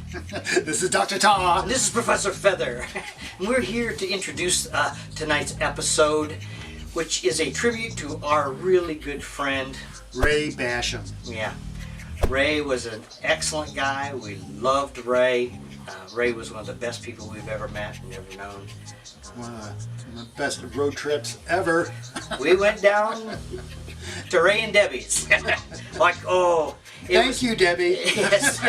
This is Dr. Tarr. This is Professor Fether. And we're here to introduce tonight's episode, which is a tribute to our really good friend, Ray Basham. Yeah. Ray was an excellent guy. We loved Ray. Ray was one of the best people we've ever met and ever known. One of the best road trips ever. We went down to Ray and Debbie's. Thank you, Debbie. Yes.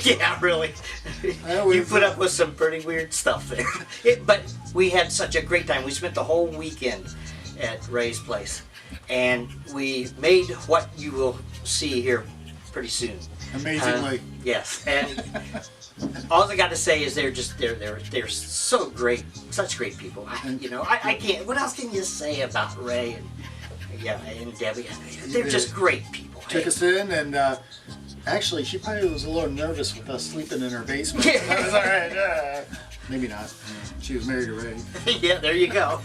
Yeah, really. You put up with some pretty weird stuff there. But we had such a great time. We spent the whole weekend at Ray's place. And we made what you will see here pretty soon. Amazingly. Yes. And all I got to say is they're so great, such great people. I can't. What else can you say about Ray and Debbie? They're just great people. Took us in, and actually, she probably was a little nervous with us sleeping in her basement. That was all right. Maybe not. She was married to Ray. Yeah, there you go.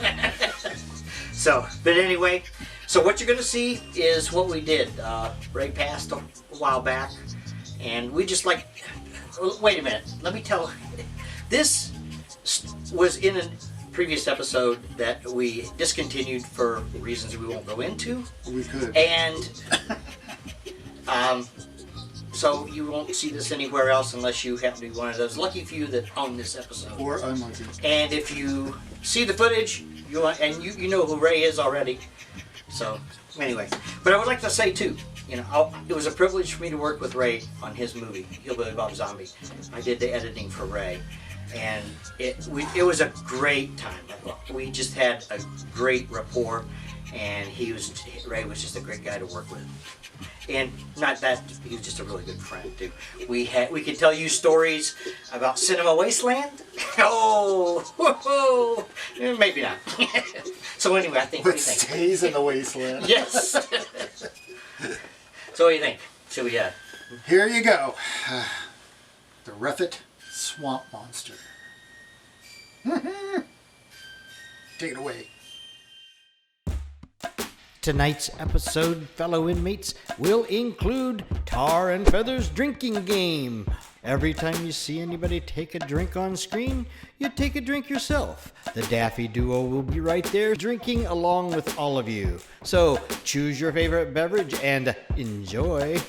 But anyway, so what you're going to see is what we did. Ray passed a while back, and we just wait a minute, let me tell. This was in a previous episode that we discontinued for reasons we won't go into. We could. And so you won't see this anywhere else unless you happen to be one of those lucky few that own this episode. Or unlucky. And if you see the footage, you know who Ray is already. So anyway, but I would like to say too, it was a privilege for me to work with Ray on his movie, Hillbilly Bob Zombie. I did the editing for Ray, and it was a great time. We just had a great rapport, and Ray was just a great guy to work with. And not that, he was just a really good friend too. We could tell you stories about Cinema Wasteland. Oh, maybe not. So anyway, I think. What stays in the wasteland? Yes. So what do you think? Should we? Here you go. The Ruffet Swamp Monster. Take it away. Tonight's episode, fellow inmates, will include Tarr and Fether's drinking game. Every time you see anybody take a drink on screen, you take a drink yourself. The Daffy Duo will be right there drinking along with all of you. So choose your favorite beverage and enjoy.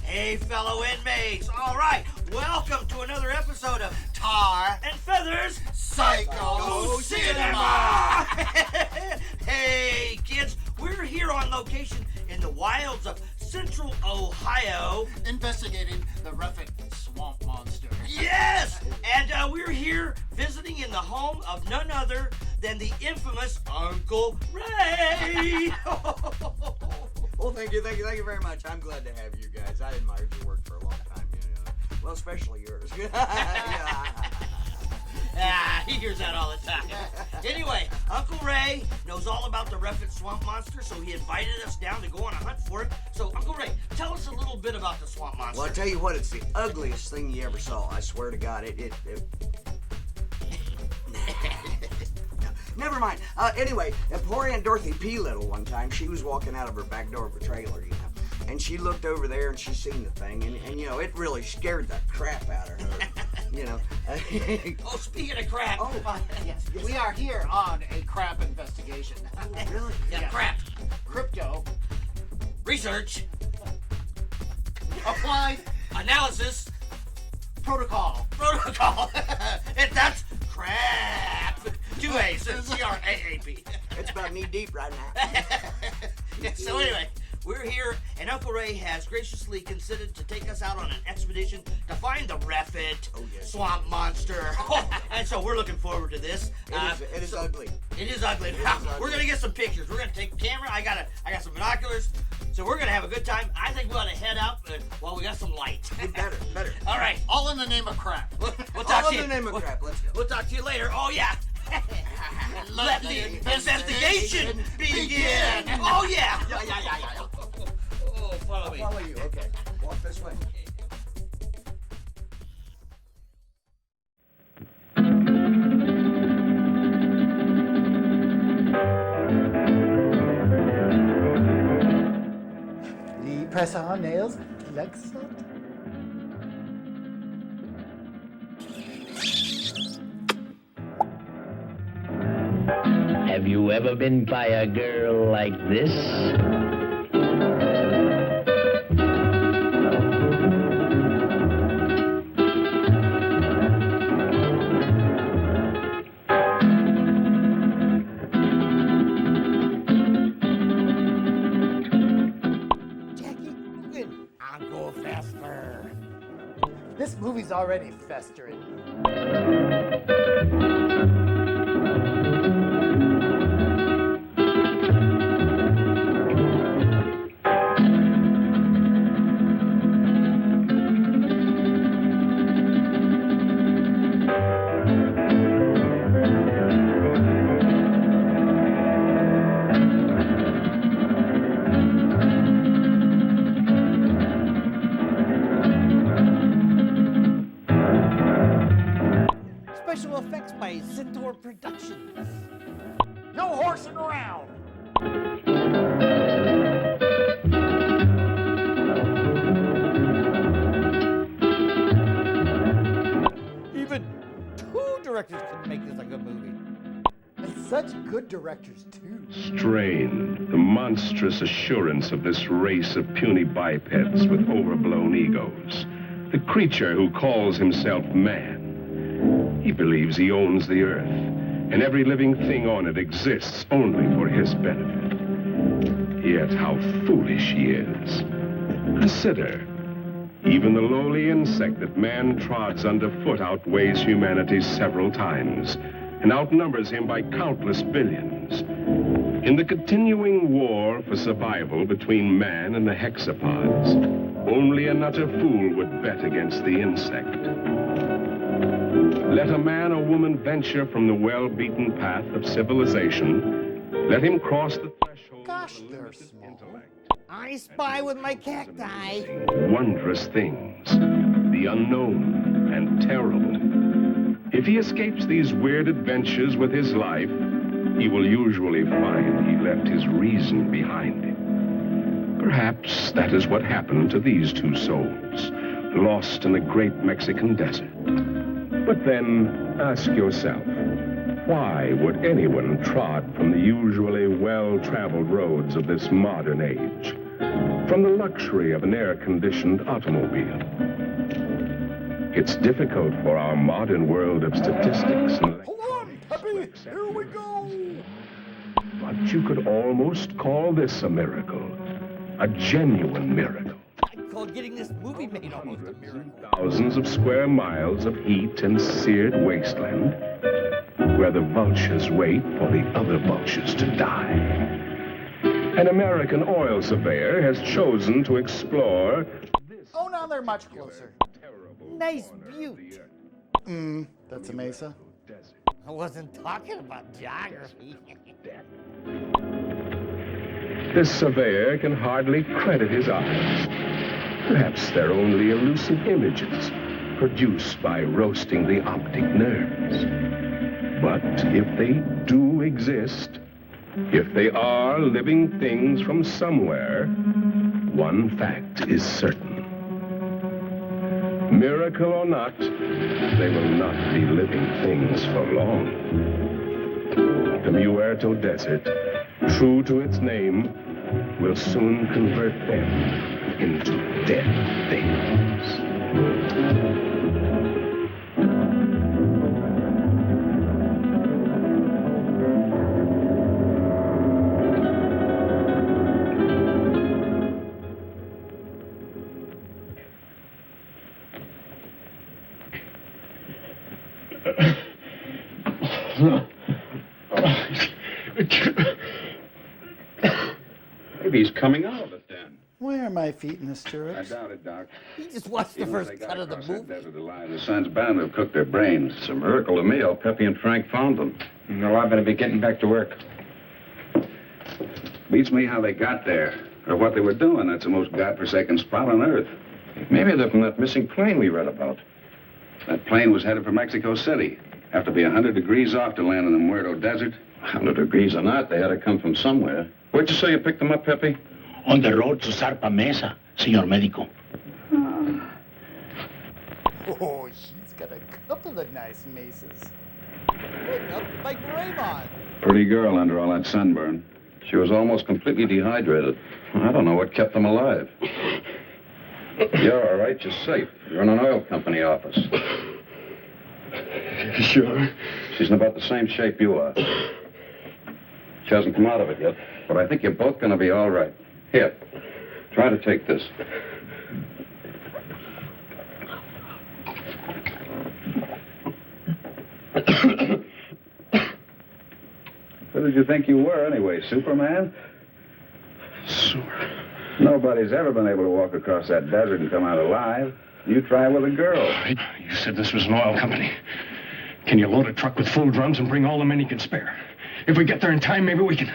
Hey, fellow inmates. All right, welcome to another episode of Tarr and Fether's Psycho Cinema. Hey, kids, we're here on location in the wilds of Central Ohio, investigating the Ruffet Swamp Monster. Yes, and we're here visiting the home of none other than the infamous Uncle Ray. Well, thank you very much. I'm glad to have you guys. I admired your work for a long time, you know. Well, especially yours. He hears that all the time. Anyway, Uncle Ray knows all about the Ruffet Swamp Monster, so he invited us down to go on a hunt for it. So, Uncle Ray, tell us a little bit about the Swamp Monster. Well, I tell you what, it's the ugliest thing you ever saw. I swear to God, Never mind. Anyway, poor Aunt Dorothy P. Little one time, she was walking out of her back door of a trailer, you know, and she looked over there and she seen the thing, and you know, it really scared the crap out of her, you know. Oh, speaking of crap. Oh, Yes, we are here on a crap investigation. really? Yeah, crap. Crypto, Research. applied, Analysis. protocol. Protocol. And that's crap. 2 A's. C-R-A-A-P. It's about knee deep right now. So anyway, we're here, and Uncle Ray has graciously considered to take us out on an expedition to find the Ruffet Swamp Monster. And so we're looking forward to this. It is ugly. It is ugly. We're gonna get some pictures. We're gonna take a camera. I got some binoculars. So we're gonna have a good time. I think we ought to head out while we got some light. Better. All right. All in the name of crap. We'll talk All to in you. the name of crap. Let's go. We'll talk to you later. Oh yeah. Let the investigation begin. Oh yeah. Yeah. Oh, follow me. Follow you. Okay. Walk this way. The press-on nails like so. Have you ever been by a girl like this? Jackie Coogan, Uncle Fester. This movie's already festering. Special effects by Centaur Productions. No horsing around. Even 2 directors couldn't make this a good movie. And such good directors too. Strain, the monstrous assurance of this race of puny bipeds with overblown egos. The creature who calls himself man. He believes he owns the earth, and every living thing on it exists only for his benefit. Yet how foolish he is. Consider, even the lowly insect that man trods underfoot outweighs humanity several times, and outnumbers him by countless billions. In the continuing war for survival between man and the hexapods, only an utter fool would bet against the insect. Let a man or woman venture from the well-beaten path of civilization. Let him cross the threshold Gosh, of a they're limited small. intellect. I spy with my cacti. Wondrous things, the unknown and terrible. If he escapes these weird adventures with his life, he will usually find he left his reason behind him. Perhaps that is what happened to these 2 souls, lost in the great Mexican desert. But then, ask yourself, why would anyone trod from the usually well-traveled roads of this modern age, from the luxury of an air-conditioned automobile? It's difficult for our modern world of statistics and Hold on, Peppy. Here we go. but you could almost call this a miracle, a genuine miracle. I'd call getting this movie made almost a miracle. Thousands of square miles of heat and seared wasteland, where the vultures wait for the other vultures to die. An American oil surveyor has chosen to explore this. Oh, now they're much closer. Nice butte. That's a mesa. I wasn't talking about geography. This surveyor can hardly credit his eyes. Perhaps they're only elusive images produced by roasting the optic nerves. But if they do exist, if they are living things from somewhere, one fact is certain. Miracle or not, they will not be living things for long. The Muerto Desert, true to its name, will soon convert them into dead things. Maybe he's coming out of it then. Why are my feet in the I stirrups? doubt it, Doc. He just watched the Even if first they got cut of the across that movie. desert alive, the sun's bound to have cooked their brains. It's a miracle to me how Peppy and Frank found them. Well, I better be getting back to work. Beats me how they got there, or what they were doing. That's the most godforsaken spot on Earth. Maybe they're from that missing plane we read about. That plane was headed for Mexico City. Have to be 100 degrees off to land in the Muerto Desert. 100 degrees or not, they had to come from somewhere. Where'd you say you picked them up, Pepe? On the road to Zarpa Mesa, señor médico. Oh, she's got a couple of nice mesas. Wake up like Raymond. Pretty girl under all that sunburn. She was almost completely dehydrated. I don't know what kept them alive. You're all right, you're safe. You're in an oil company office. Sure. She's in about the same shape you are. She hasn't come out of it yet, but I think you're both going to be all right. Here, try to take this. Who did you think you were, anyway, Superman? Sure. Nobody's ever been able to walk across that desert and come out alive. You try with a girl. You said this was an oil company. Can you load a truck with full drums and bring all the men you can spare? If we get there in time, maybe we can...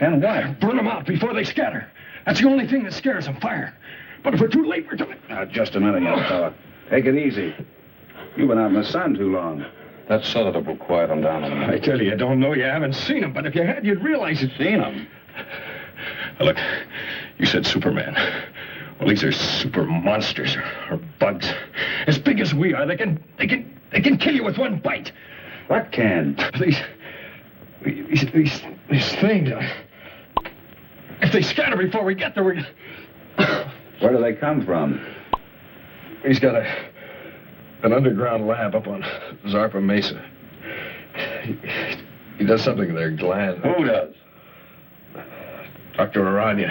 And what? Burn them out before they scatter. That's the only thing that scares them, fire. But if we're too late, we're coming. Now, just a minute, young fella. Take it easy. You've been out in the sun too long. That sedative will quiet them down a minute. I tell you, I don't know you haven't seen them, but if you had, you'd realize it. Seen them? Look, you said Superman. Well, these are super monsters or bugs. As big as we are, they can kill you with one bite. What can? These things. If they scatter before we get there, we... Where do they come from? He's got an underground lab up on Zarpa Mesa. He does something to their gland. Who does? Dr. Aranya.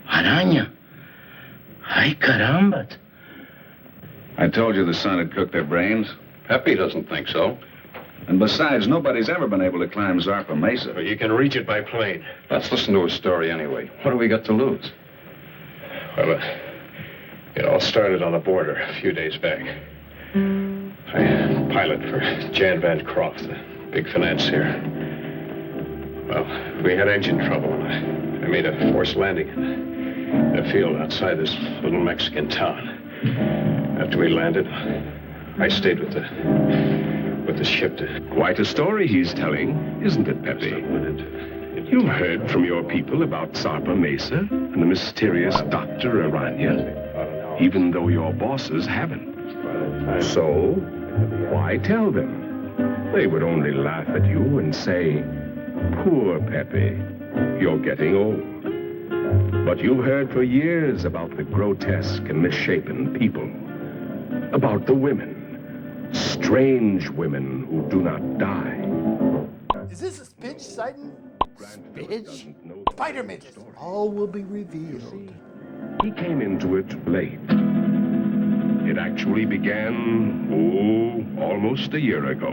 Aranya? Ay, caramba. I told you the sun had cooked their brains. Pepe doesn't think so. And besides, nobody's ever been able to climb Zarpa Mesa. You can reach it by plane. Let's listen to his story anyway. What do we got to lose? Well, it all started on the border a few days back. I pilot for Jan Van Croft, the big financier. Well, we had engine trouble, and I made a forced landing in a field outside this little Mexican town. After we landed, I stayed with the ship to... Quite a story he's telling, isn't it, Pepe? You've heard from your people about Zarpa Mesa and the mysterious Dr. Aranya, even though your bosses haven't. So, why tell them? They would only laugh at you and say, "Poor Pepe, you're getting old." But you've heard for years about the grotesque and misshapen people, about the women, strange women who do not die. Is this a spidge sighting? Spidge? Spider midget. All will be revealed. He came into it late. It actually began, almost a year ago.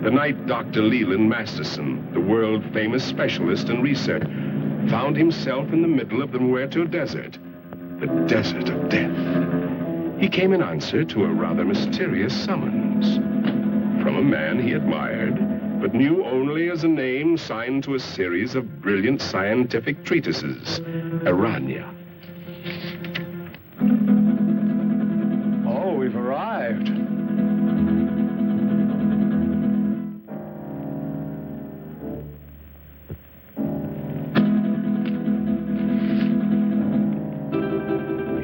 the night Dr. Leland Masterson, the world-famous specialist in research, found himself in the middle of the Muerto Desert, the desert of death. He came in answer to a rather mysterious summons from a man he admired, but knew only as a name signed to a series of brilliant scientific treatises, Aranya. Oh, we've arrived.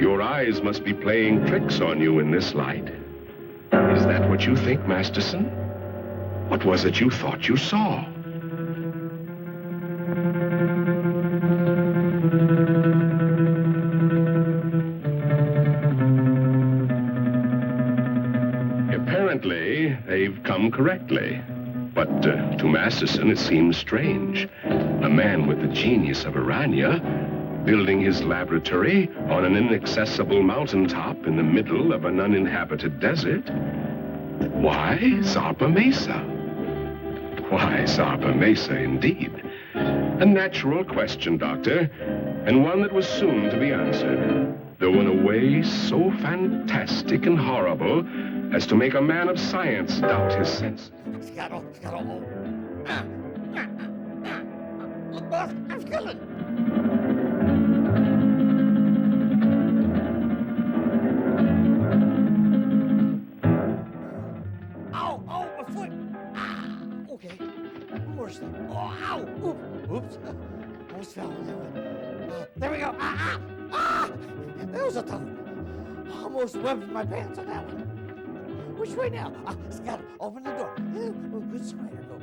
Your eyes must be playing tricks on you in this light. Is that what you think, Masterson? What was it you thought you saw? Apparently, they've come correctly. But to Masterson, it seems strange. A man with the genius of Aranya building his laboratory on an inaccessible mountaintop in the middle of an uninhabited desert. Why Zarpa Mesa? Why Zarpa Mesa, indeed? A natural question, Doctor, and one that was soon to be answered, though in a way so fantastic and horrible as to make a man of science doubt his senses. Look, boss, I'm killing. Ow, my foot. Okay, one more step. Oh, ow, oops. Almost fell on that one. There we go. That was a tough one. Almost webbed my pants on that one. Which way now? Scott, open the door. Oh, good spider, go.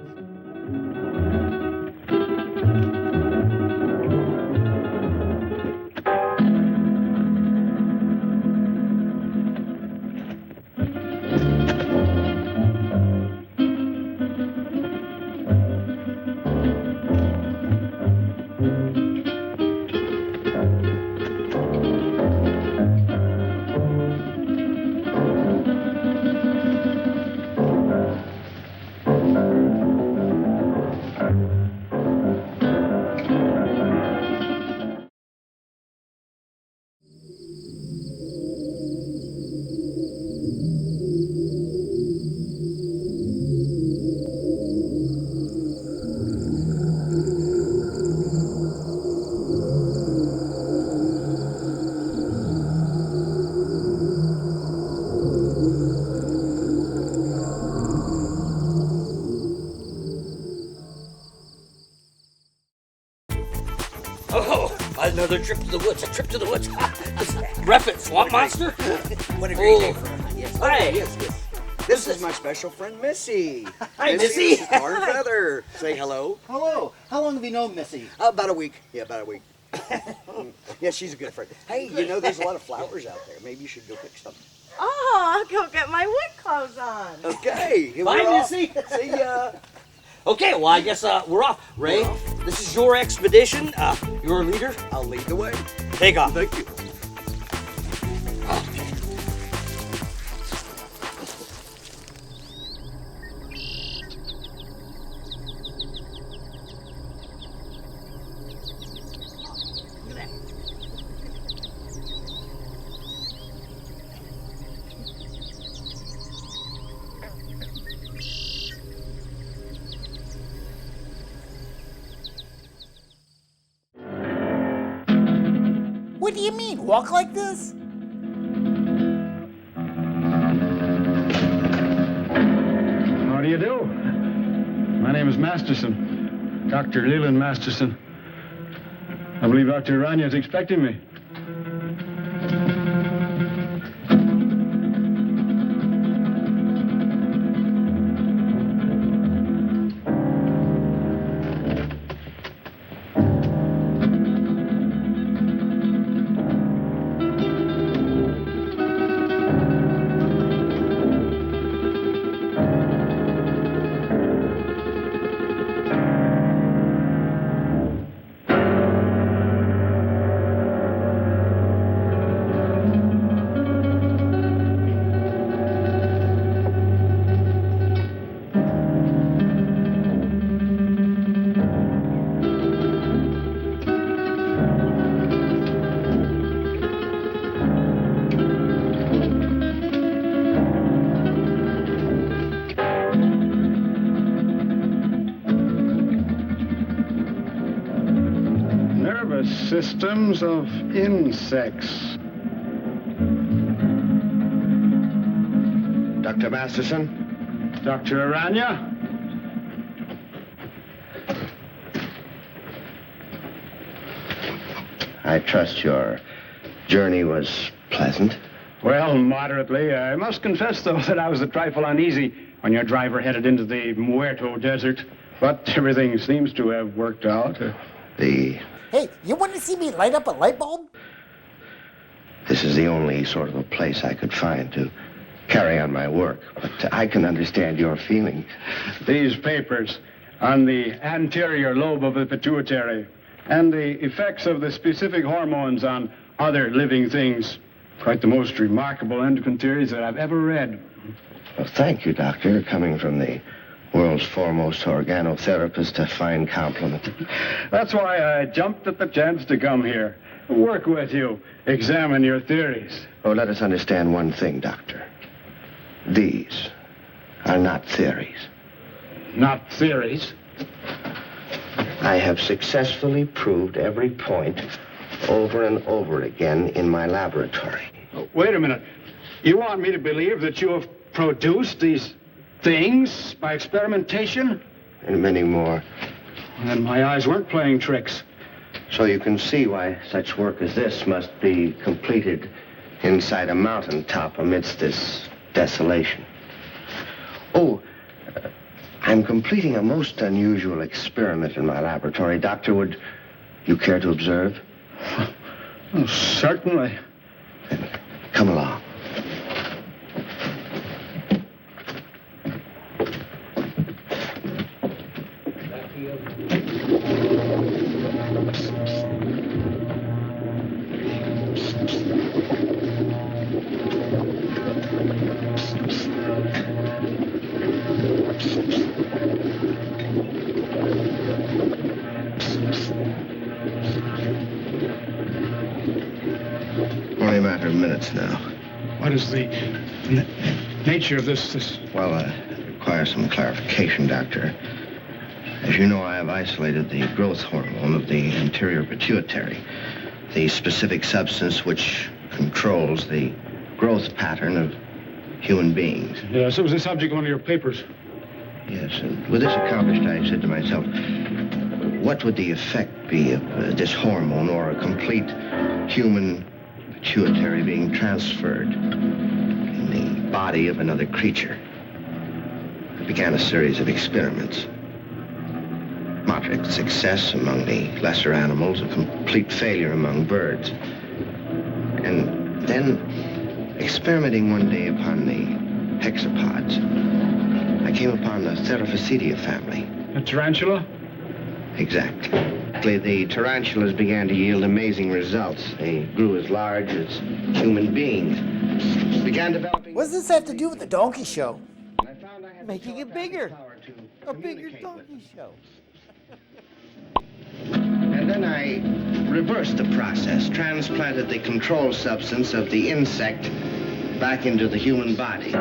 Oh, another trip to the woods. A trip to the woods. Rep it, swamp monster. What a great day for her. Yes. Hi. Yes. This is my special friend, Missy. Hi, Missy. This is Tarr and Fether. Say hello. Hello. How long have you known Missy? About a week. Yeah, about a week. Yeah, she's a good friend. Hey, you know, there's a lot of flowers out there. Maybe you should go pick some. Oh, I'll go get my wood clothes on. Okay. Here Bye, we're off. Missy. See ya. Okay, well, I guess we're off. Ray, this is your expedition. You're a leader. I'll lead the way. Take off. Thank you. What do you mean? Walk like this? How do you do? My name is Masterson, Dr. Leland Masterson. I believe Dr. Aranya is expecting me. systems of insects. Dr. Masterson? Dr. Aranya? I trust your journey was pleasant. Well, moderately. I must confess, though, that I was a trifle uneasy when your driver headed into the Muerto Desert. But everything seems to have worked out. Hey, you want to see me light up a light bulb? This is the only sort of a place I could find to carry on my work. But I can understand your feelings. These papers on the anterior lobe of the pituitary and the effects of the specific hormones on other living things. Quite the most remarkable endocrine theories that I've ever read. Well, thank you, Doctor. Coming from the world's foremost organotherapist, a fine compliment. That's why I jumped at the chance to come here. Work with you. Examine your theories. Oh, let us understand one thing, Doctor. These are not theories. Not theories? I have successfully proved every point over and over again in my laboratory. Oh, wait a minute. You want me to believe that you have produced these things by experimentation? And many more. And my eyes weren't playing tricks. So you can see why such work as this must be completed inside a mountaintop amidst this desolation. Oh, I'm completing a most unusual experiment in my laboratory. Doctor, would you care to observe? Oh, certainly. Then come along. Only a matter of minutes now. What is the nature of this? Well, it requires some clarification, Doctor. As you know, I have isolated the growth hormone of the anterior pituitary, the specific substance which controls the growth pattern of human beings. Yes, it was the subject of one of your papers. Yes, and with this accomplished, I said to myself, what would the effect be of this hormone or a complete human pituitary being transferred in the body of another creature? I began a series of experiments. Moderate success among the lesser animals, a complete failure among birds. And then, experimenting one day upon the hexapods, I came upon the Theraphacidia family. A tarantula? Exactly. The tarantulas began to yield amazing results. They grew as large as human beings. Began developing... What does this have to do with the donkey show? Making it bigger. A bigger donkey show. And then I reversed the process, transplanted the control substance of the insect back into the human body.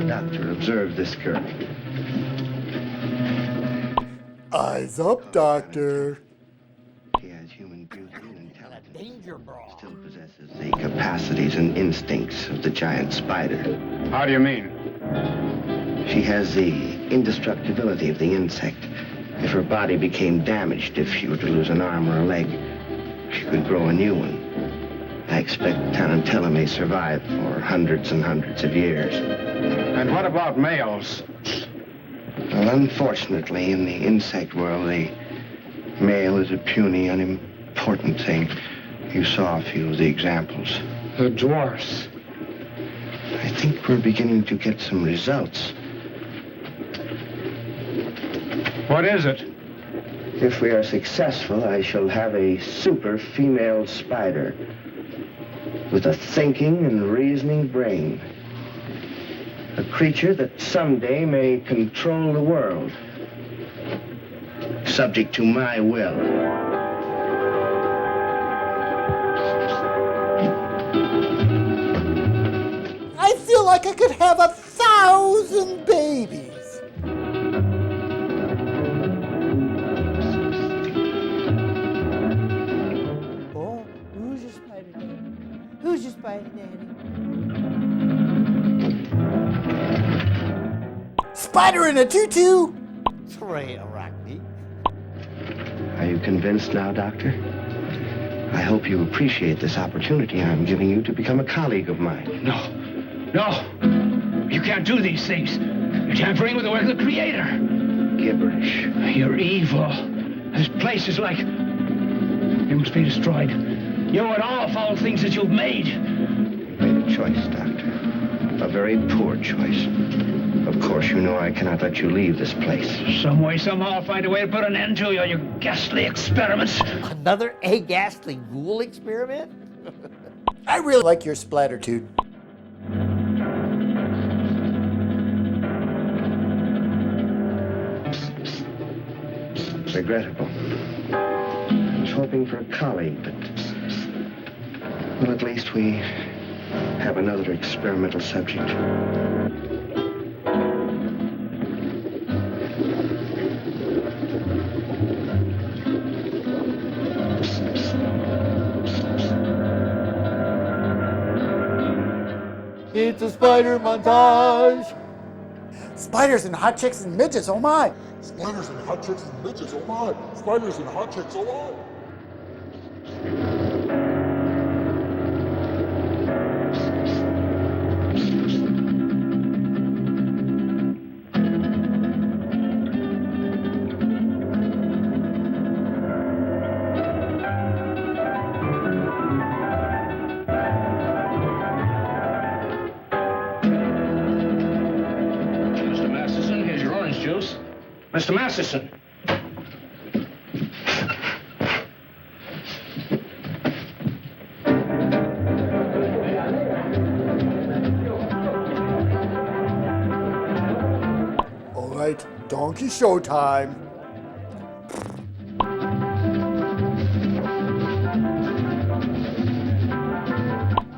Doctor, observe this curve. Eyes up, Doctor. He has human beauty and intelligence. Danger bra. Still possesses the capacities and instincts of the giant spider. How do you mean? She has the indestructibility of the insect. If her body became damaged, if she were to lose an arm or a leg, she could grow a new one. I expect Tarantella may survive for hundreds and hundreds of years. And what about males? Well, unfortunately, in the insect world, the male is a puny, unimportant thing. You saw a few of the examples. The dwarfs. I think we're beginning to get some results. What is it? If we are successful, I shall have a super female spider with a thinking and reasoning brain. A creature that someday may control the world, subject to my will. I feel like I could have 1,000 babies. Oh, who's your spider daddy? Who's your spider daddy? Spider in a tutu! Tray arachne. Are you convinced now, Doctor? I hope you appreciate this opportunity I'm giving you to become a colleague of mine. No. You can't do these things. You're tampering with the work of the Creator. Gibberish. You're evil. This place is like... It must be destroyed. You and all foul things that you've made. You made a choice, Doctor. A very poor choice. Of course, you know I cannot let you leave this place. Some way, somehow, I'll find a way to put an end to your ghastly experiments. Another ghastly ghoul experiment? I really like your splatitude. Regrettable. I was hoping for a colleague, but... Well, at least we have another experimental subject. It's a spider montage. Spiders and hot chicks and midgets, oh my. Spiders and hot chicks and midgets, oh my. Spiders and hot chicks, oh my. Mr. Masterson. All right, donkey show time.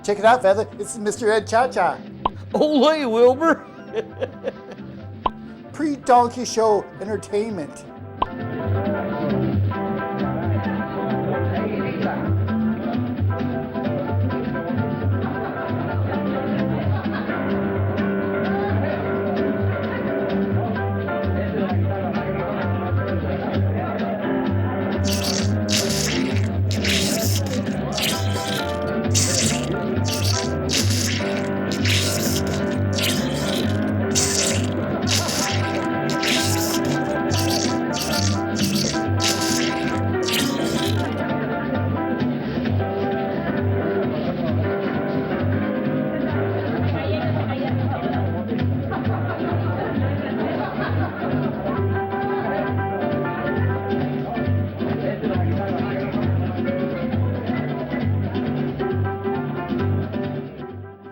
Check it out, Feather. It's Mr. Ed Cha-Cha. Ole, Wilbur. Pre-donkey show entertainment.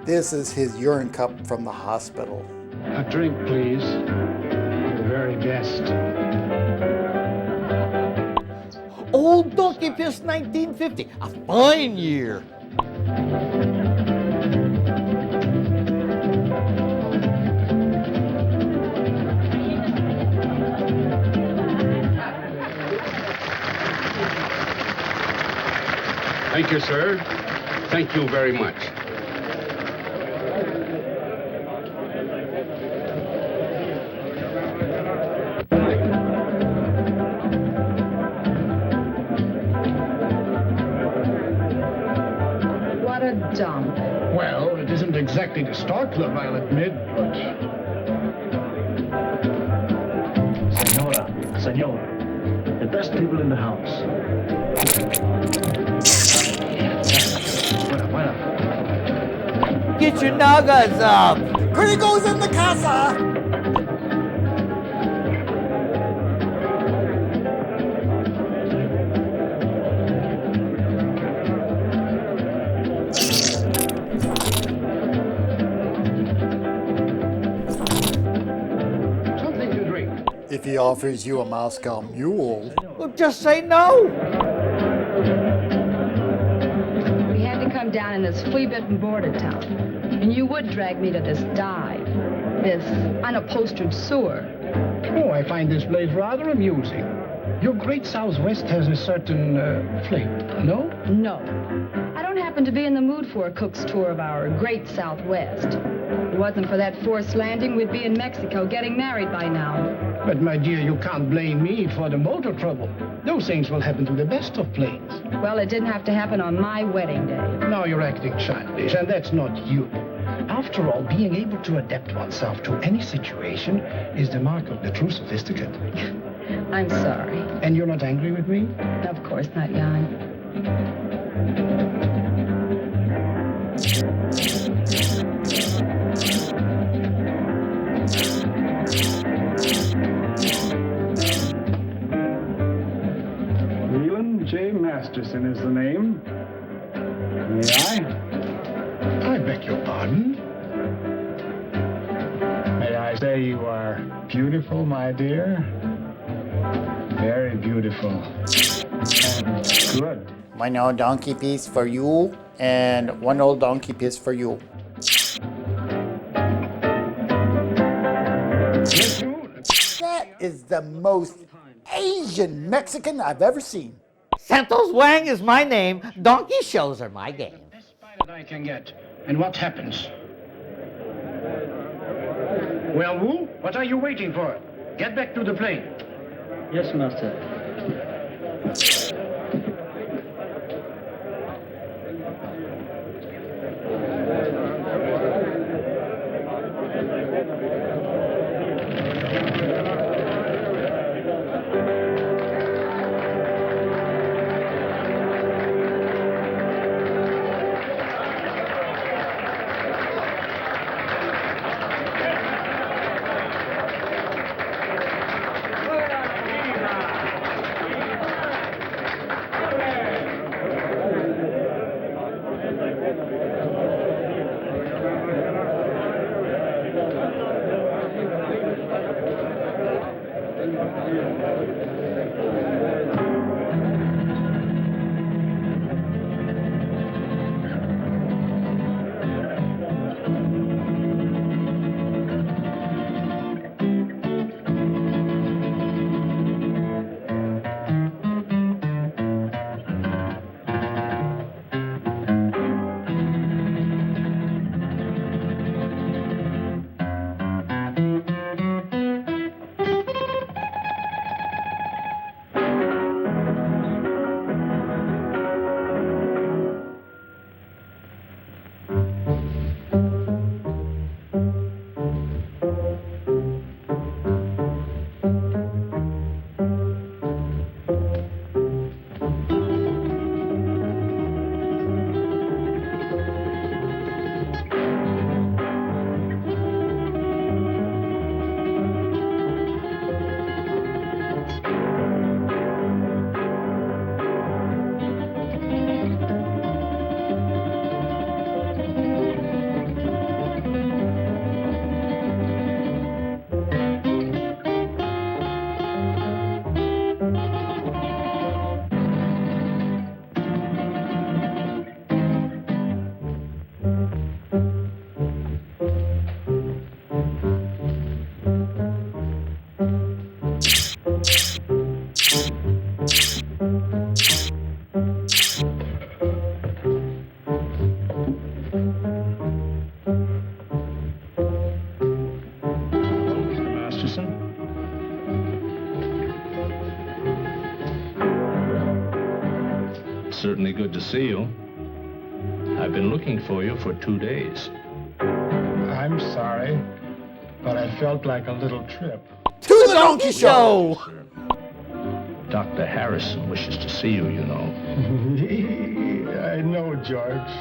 This is his urine cup from the hospital. A drink, please. The very best. Old Donkey Piss 1950. A fine year. Thank you, sir. Thank you very much. What a dump. Well, it isn't exactly the Star Club, I'll admit, but... Senora, the best people in the house. Get your nagas up. Gringos in the casa. Something to drink. If he offers you a Moscow mule. Well, just say no. We had to come down in this flea-bitten border town. And you would drag me to this dive, this unupholstered sewer. Oh, I find this place rather amusing. Your great Southwest has a certain flavor, no? No. I don't happen to be in the mood for a cook's tour of our great Southwest. If it wasn't for that forced landing, we'd be in Mexico getting married by now. But, my dear, you can't blame me for the motor trouble. Those things will happen to the best of planes. Well, it didn't have to happen on my wedding day. Now you're acting childish, and that's not you. After all, being able to adapt oneself to any situation is the mark of the true sophisticate. I'm sorry. And you're not angry with me? Of course not, Jan. Leland J. Masterson is the name. May I beg your pardon? May I say you are beautiful, my dear? Very beautiful. Good. One old donkey piece for you, and one old donkey piece for you. That is the most Asian Mexican I've ever seen. Santos Wang is my name. Donkey shows are my game. That I can get. And what happens? Well, Wu, what are you waiting for? Get back to the plane. Yes, master. Certainly good to see you. I've been looking for you for 2 days. I'm sorry, but I felt like a little trip. To the Donkey Show! Dr. Harrison wishes to see you, you know. I know, George.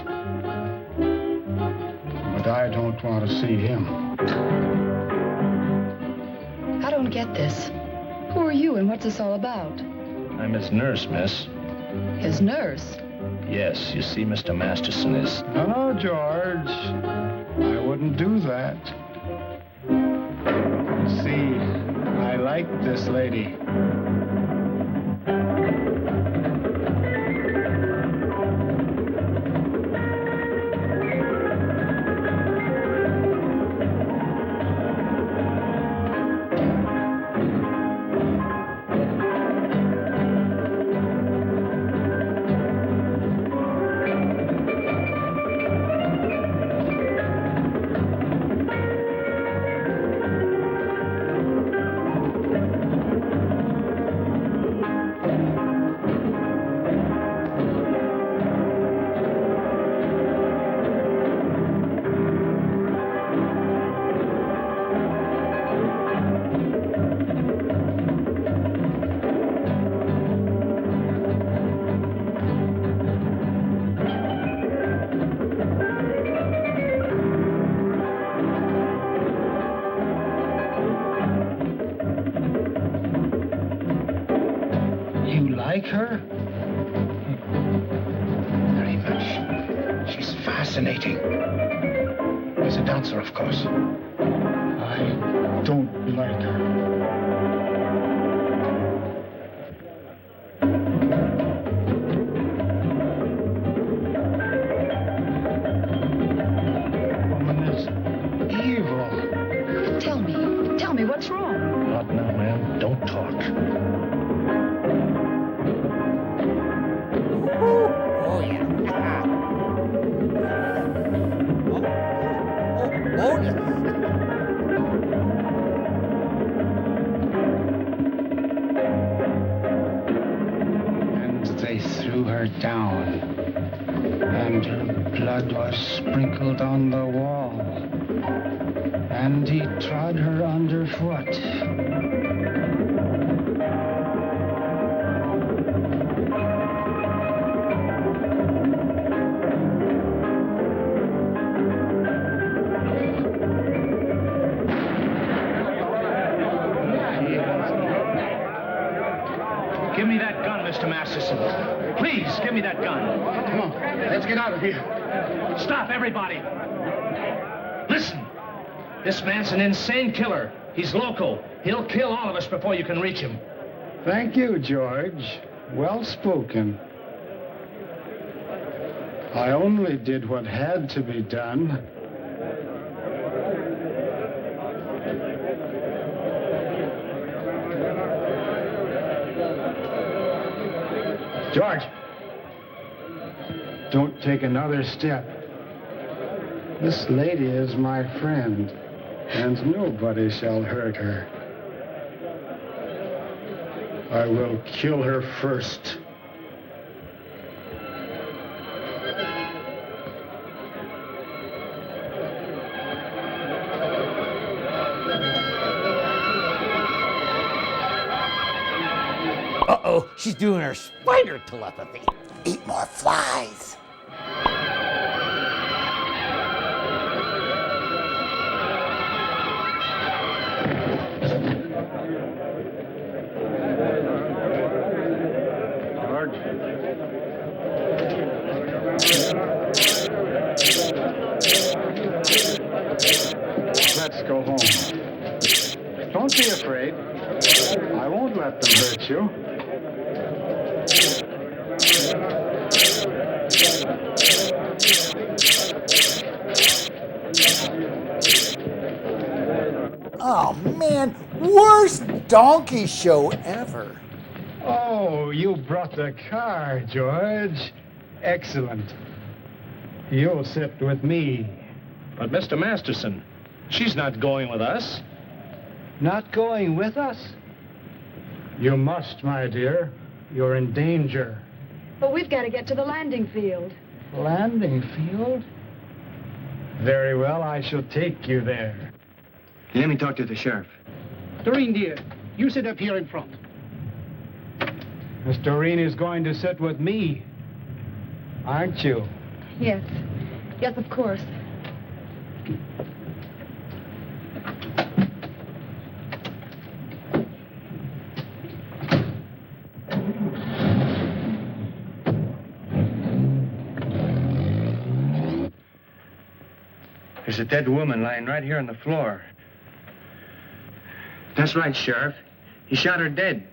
But I don't want to see him. I don't get this. Who are you and what's this all about? I'm his nurse, miss. His nurse? Yes, you see, Mr. Masterson is... No, George. I wouldn't do that. See, I like this lady. Very much. She's fascinating. As a dancer, of course. I don't like her. Tell me what's wrong. Not now, ma'am. Don't talk. Oh, yeah. Bonus. And they threw her down. And her blood was sprinkled on the wall. And he trod her underfoot. Give me that gun, Mr. Masterson. Please, give me that gun. Come on, let's get out of here. Stop, everybody. Listen. This man's an insane killer. He's local. He'll kill all of us before you can reach him. Thank you, George. Well spoken. I only did what had to be done. George, don't take another step. This lady is my friend, and nobody shall hurt her. I will kill her first. Uh-oh, she's doing her spider telepathy. Eat more flies. Let's go home. Don't be afraid. I won't let them hurt you. Oh, man, worst donkey show ever. Oh, you brought the car, George. Excellent. You'll sit with me. But, Mr. Masterson, she's not going with us. Not going with us? You must, my dear. You're in danger. But we've got to get to the landing field. Landing field? Very well, I shall take you there. Let me talk to the sheriff. Doreen, dear, you sit up here in front. Miss Doreen is going to sit with me. Aren't you? Yes. Yes, of course. There's a dead woman lying right here on the floor. That's right, Sheriff. He shot her dead.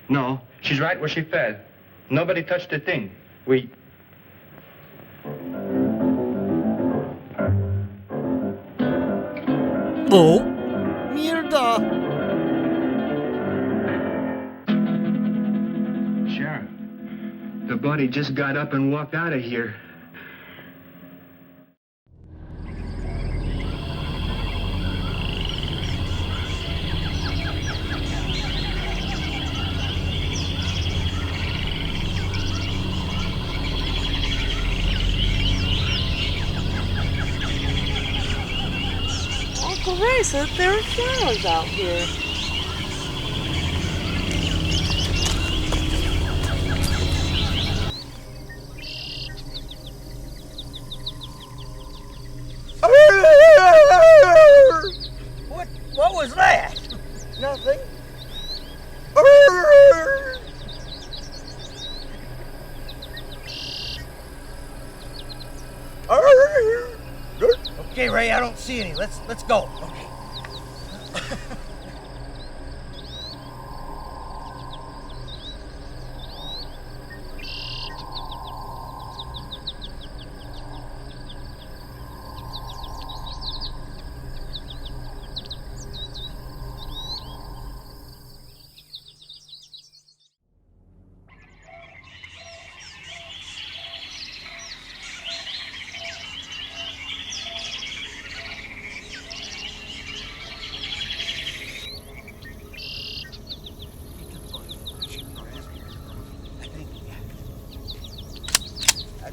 No, she's right where she fell. Nobody touched a thing. We... Oh, mierda! Sheriff, the body just got up and walked out of here. Uncle Ray said there are flowers out here. What was that? Nothing. Okay, Ray, I don't see any. Let's go. Okay.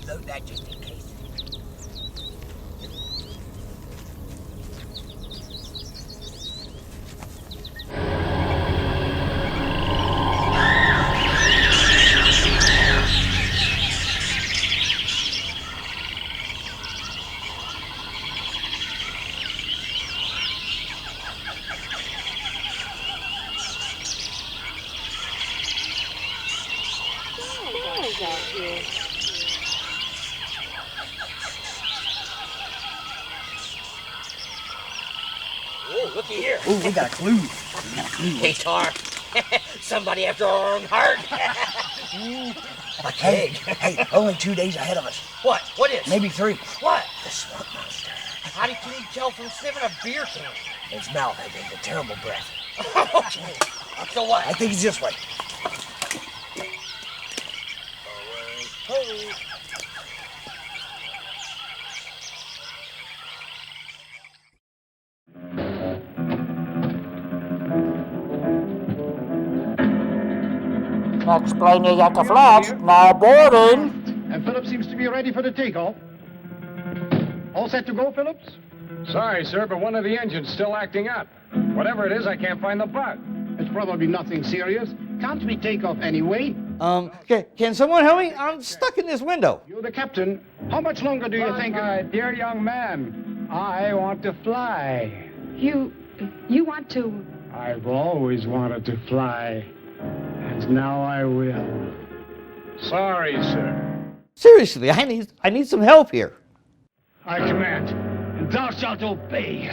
Load that just in case. Flowers out here. Oh, looky here. Oh, we got a clue. Hey, Tarr. Somebody after our own heart. A keg. Hey, only 2 days ahead of us. What? What is? Maybe 3. What? The swamp monster. How can you tell from sniffing a beer can? Its mouth has a terrible breath. So what? I think it's this way. Explaining at the flats, now boarding. And Phillips seems to be ready for the takeoff. All set to go, Phillips? Sorry, sir, but one of the engines still acting up. Whatever it is, I can't find the bug. It's probably nothing serious. Can't we take off anyway? Can someone help me? I'm stuck in this window. You're the captain. How much longer do you think? My dear young man, I want to fly. You want to? I've always wanted to fly, and now I will. Sorry, sir. Seriously, I need some help here. I command, and thou shalt obey.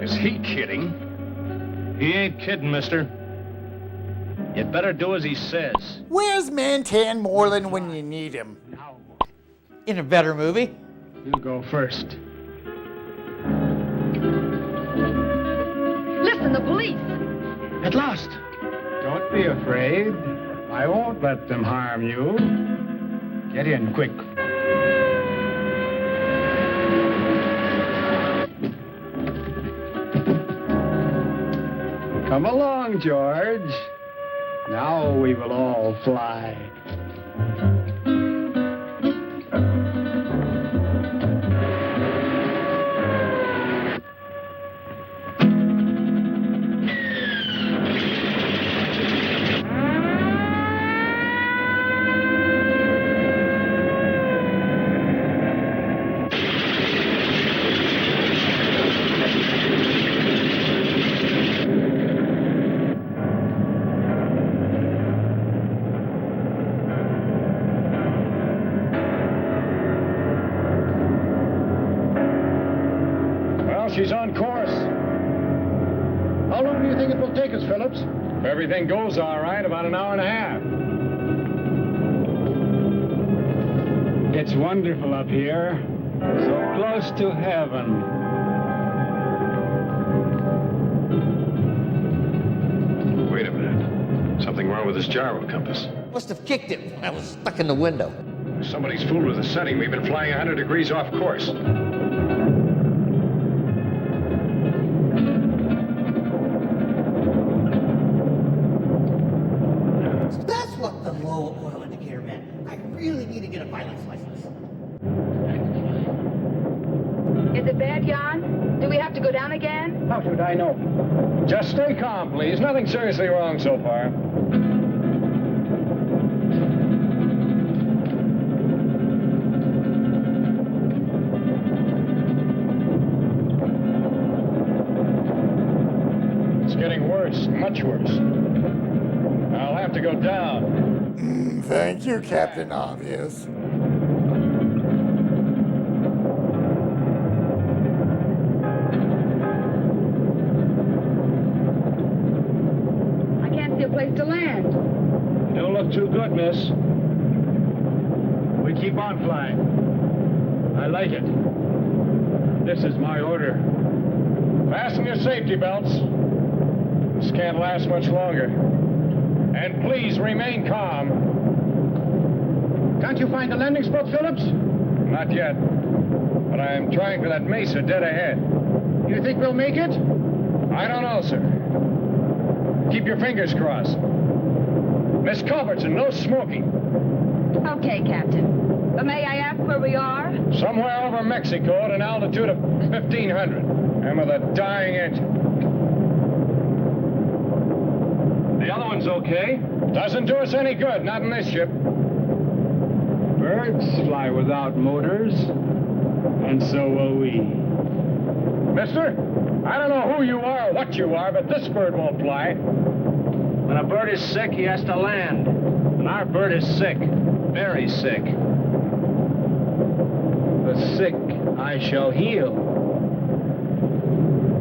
Is he kidding? He ain't kidding, mister. You'd better do as he says. Where's Mantan Moreland when you need him? In a better movie. You go first. Listen, the police. At last. Don't be afraid. I won't let them harm you. Get in quick. Come along, George. Now we will all fly. She's on course. How long do you think it will take us, Phillips? If everything goes all right, about an hour and a half. It's wonderful up here. So close to heaven. Wait a minute. Something wrong with this gyro compass. Must have kicked it when I was stuck in the window. Somebody's fooled with the setting. We've been flying 100 degrees off course. That's what the low oil indicator meant. I really need to get a pilot's license. Is it bad, Jan? Do we have to go down again? How should I know? Just stay calm, please. Nothing seriously wrong so far. It's getting worse, much worse. I'll have to go down. Thank you, Captain Obvious. too good, miss. We keep on flying. I like it. This is my order. Fasten your safety belts. This can't last much longer. And please remain calm. Can't you find the landing spot, Phillips? Not yet. But I am trying for that mesa dead ahead. You think we'll make it? I don't know, sir. Keep your fingers crossed. Miss Culbertson, no smoking. Okay, Captain. But may I ask where we are? Somewhere over Mexico at an altitude of 1,500. And with a dying engine. The other one's okay. Doesn't do us any good, not in this ship. Birds fly without motors, and so will we. Mister, I don't know who you are or what you are, but this bird won't fly. When a bird is sick, he has to land. And our bird is sick, very sick. The sick I shall heal.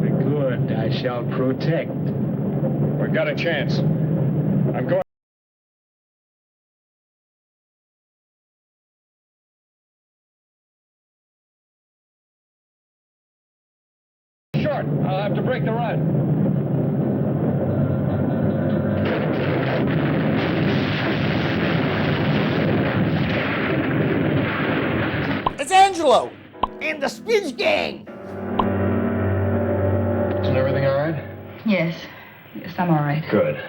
The good I shall protect. We've got a chance. I'm going. Short. I'll have to break the run. It's Angelo and the Spidge Gang. Isn't everything all right? Yes. Yes, I'm all right. Good.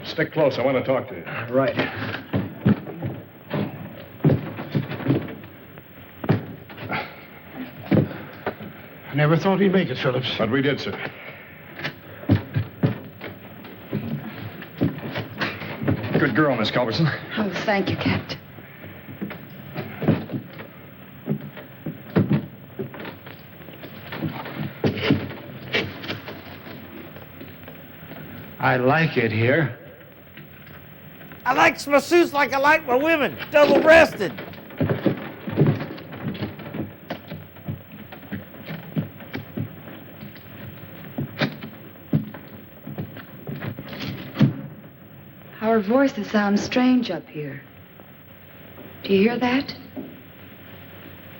Stick close. I want to talk to you. Right. I never thought we'd make it, Phillips. But we did, sir. Good girl, Miss Culbertson. Oh, thank you, Captain. I like it here. I like my suits like I like my women, double-breasted. Our voices sound strange up here. Do you hear that?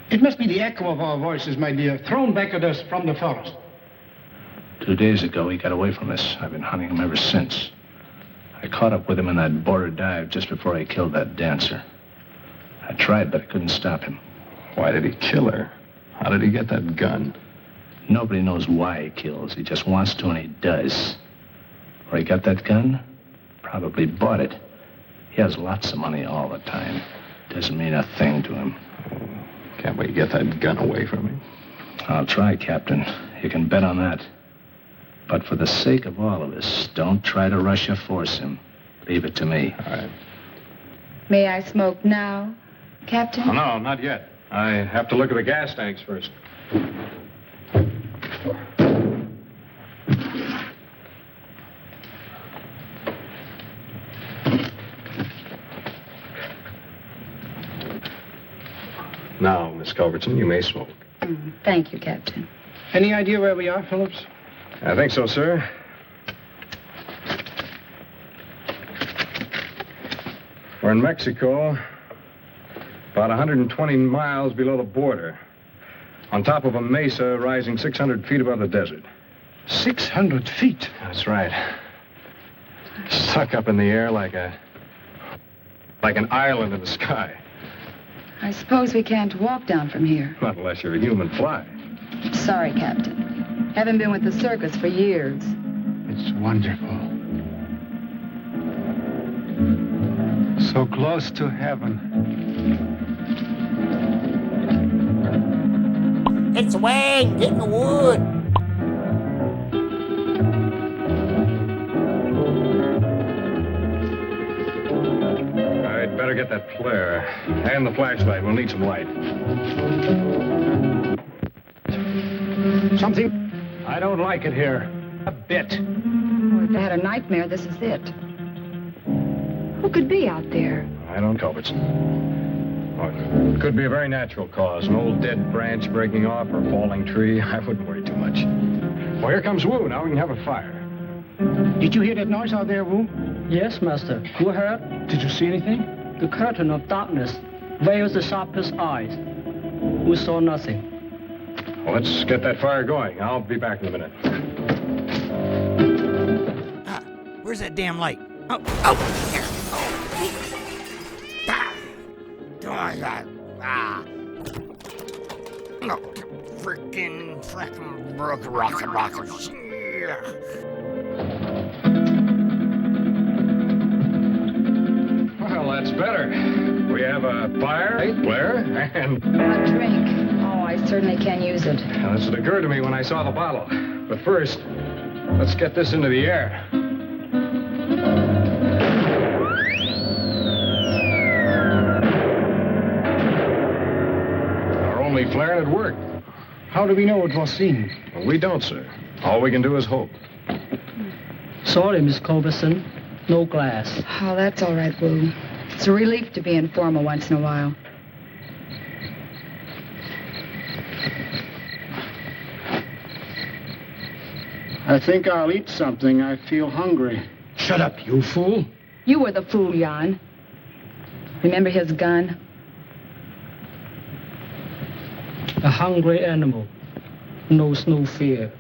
It must be the echo of our voices, my dear, thrown back at us from the forest. 2 days ago, he got away from us. I've been hunting him ever since. I caught up with him in that border dive just before I killed that dancer. I tried, but I couldn't stop him. Why did he kill her? How did he get that gun? Nobody knows why he kills. He just wants to, and he does. Where he got that gun? Probably bought it. He has lots of money all the time. Doesn't mean a thing to him. Can't we get that gun away from him? I'll try, Captain. You can bet on that. But for the sake of all of us, don't try to rush or force him. Leave it to me. All right. May I smoke now, Captain? Oh, no, not yet. I have to look at the gas tanks first. Now, Miss Culbertson, you may smoke. Thank you, Captain. Any idea where we are, Phillips? I think so, sir. We're in Mexico, about 120 miles below the border, on top of a mesa rising 600 feet above the desert. 600 feet? That's right. Stuck up in the air like an island in the sky. I suppose we can't walk down from here. Not unless you're a human fly. Sorry, Captain. Haven't been with the circus for years. It's wonderful. So close to heaven. It's Wang getting the wood. I'd better get that flare. And the flashlight. We'll need some light. Something? I don't like it here. A bit. We're ever had a nightmare, this is it. Who could be out there? I don't know, but it could be a very natural cause. An old dead branch breaking off or a falling tree. I wouldn't worry too much. Well, here comes Wu. Now we can have a fire. Did you hear that noise out there, Wu? Yes, Master. Who heard? Did you see anything? The curtain of darkness veils the sharpest eyes. We saw nothing. Well, let's get that fire going. I'll be back in a minute. Where's that damn light? Oh, here. No, frickin' rocket. Well, that's better. We have a fire, Blair, and... A drink. Oh, I certainly can use it. Now, this had occurred to me when I saw the bottle. But first, let's get this into the air. Our only flare, and it worked. How do we know it was seen? Well, we don't, sir. All we can do is hope. Sorry, Miss Culberson. No glass. Oh, that's all right, Wu. It's a relief to be informal once in a while. I think I'll eat something. I feel hungry. Shut up, you fool. You were the fool, Jan. Remember his gun? A hungry animal knows no fear.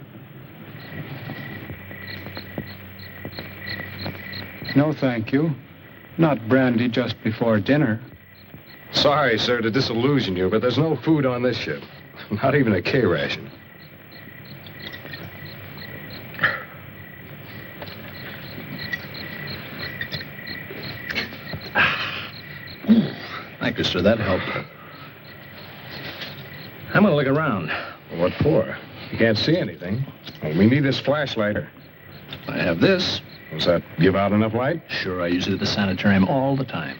No, thank you. Not brandy just before dinner. Sorry, sir, to disillusion you, but there's no food on this ship. Not even a K ration. Thank you, sir. That helped. I'm gonna look around. What for? You can't see anything. Well, we need this flashlight. I have this. Does that give out enough light? Sure, I use it at the sanitarium all the time.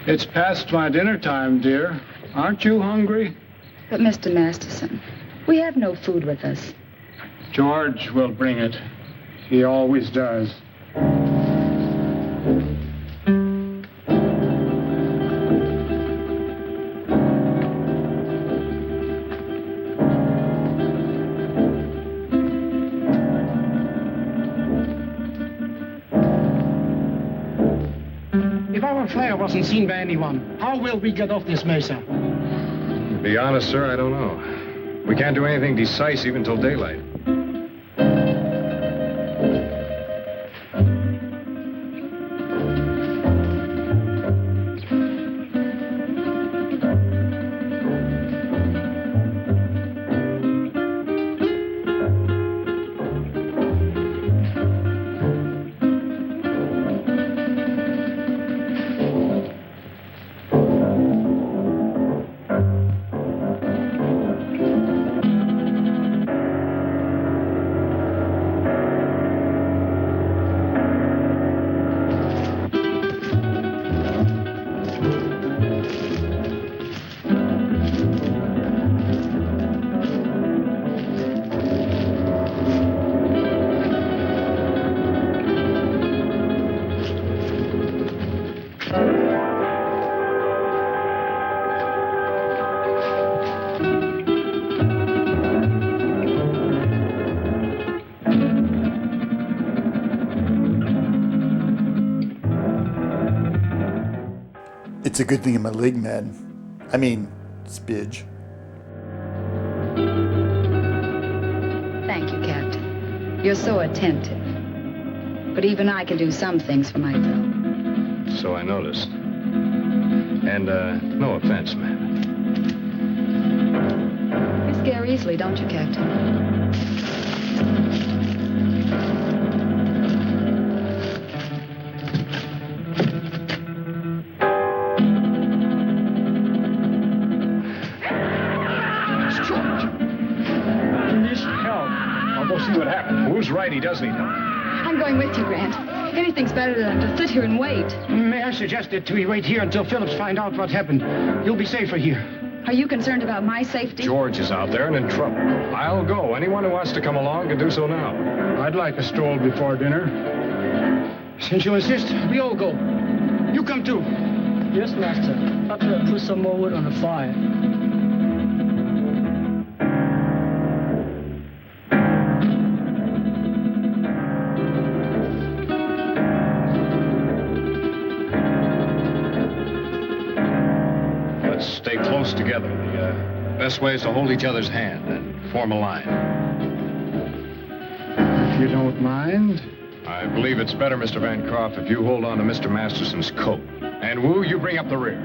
It's past my dinner time, dear. Aren't you hungry? But, Mr. Masterson, we have no food with us. George will bring it. He always does. If our flare wasn't seen by anyone, how will we get off this mesa? To be honest, sir, I don't know. We can't do anything decisive until daylight. It's a good thing I'm a leg man. I mean, Spidge. Thank you, Captain. You're so attentive. But even I can do some things for myself. So I noticed. And, no offense, ma'am. You scare easily, don't you, Captain? See what happened. Who's right? He does need help. I'm going with you, Grant. Anything's better than to sit here and wait. May I suggest that we wait here until Phillips find out what happened? You'll be safer here. Are you concerned about my safety? George is out there and in trouble. I'll go. Anyone who wants to come along can do so now. I'd like a stroll before dinner. Since you insist, we all go. You come too. Yes, master. After I put some more wood on the fire. Let's stay close together. The best way is to hold each other's hand and form a line. If you don't mind. I believe it's better, Mr. Bancroft, if you hold on to Mr. Masterson's coat. And Wu, you bring up the rear.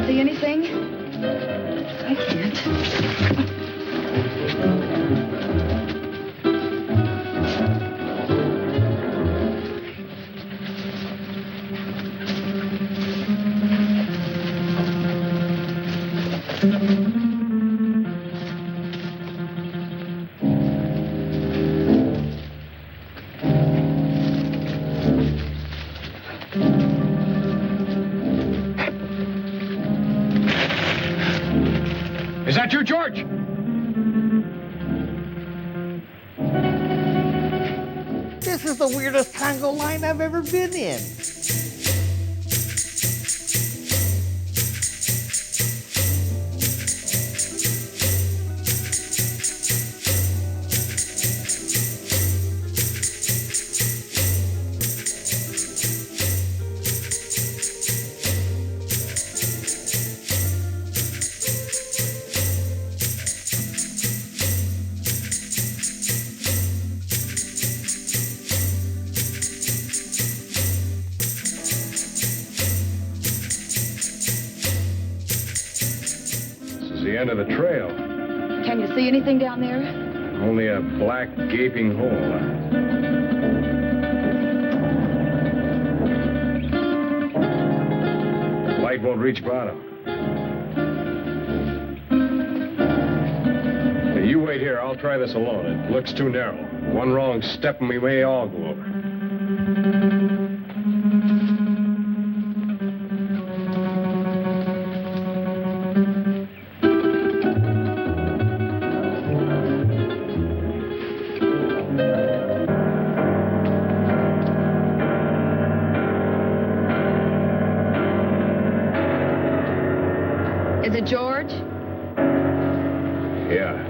See anything? I can't. Is that you, George? This is the weirdest tango line I've ever been in. The end of the trail. Can you see anything down there? Only a black, gaping hole. Light won't reach bottom. Hey, you wait here. I'll try this alone. It looks too narrow. One wrong step and we may all go over. Is it George? Yeah.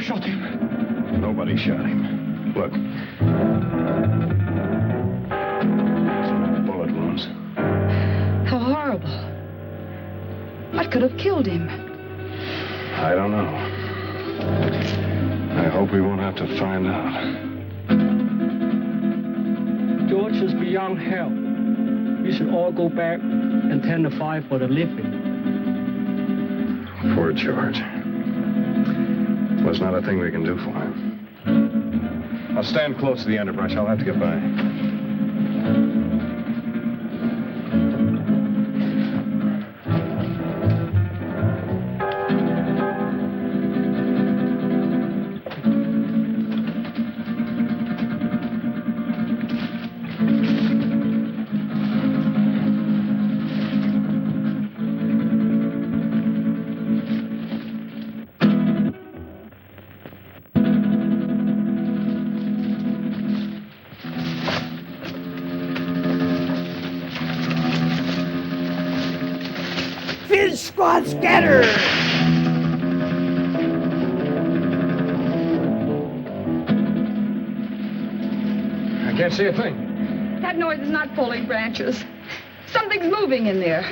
Shot him. Nobody shot him. Look. Some bullet wounds. How horrible. What could have killed him? I don't know. I hope we won't have to find out. George is beyond help. We should all go back and tend the fire for the living. Poor George. There's not a thing we can do for him. I'll stand close to the underbrush. I'll have to get by. Fish squad scatter! I can't see a thing. That noise is not falling branches. Something's moving in there.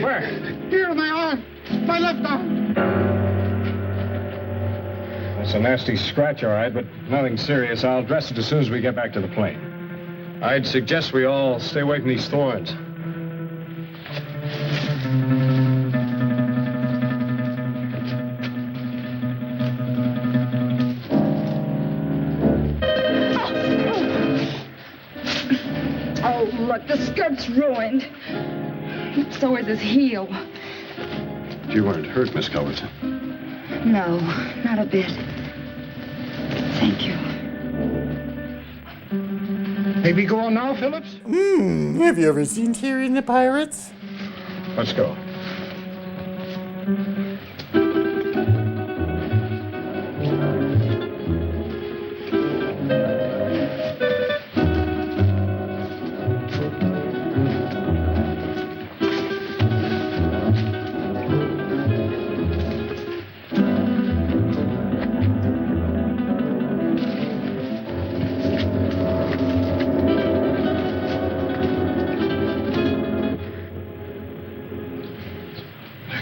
Where? Here, my arm. My left arm. That's a nasty scratch, all right, but nothing serious. I'll dress it as soon as we get back to the plane. I'd suggest we all stay away from these thorns. Oh, look, the skirt's ruined. So is his heel. You weren't hurt, Miss Culbertson. No, not a bit. Thank you. May we go on now, Phillips? Have you ever seen Terry and the Pirates? Let's go.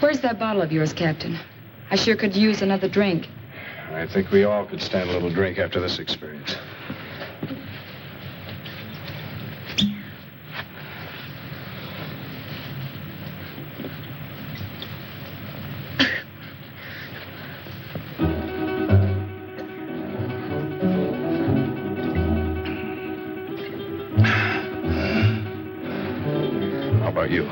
Where's that bottle of yours, Captain? I sure could use another drink. I think we all could stand a little drink after this experience. How about you?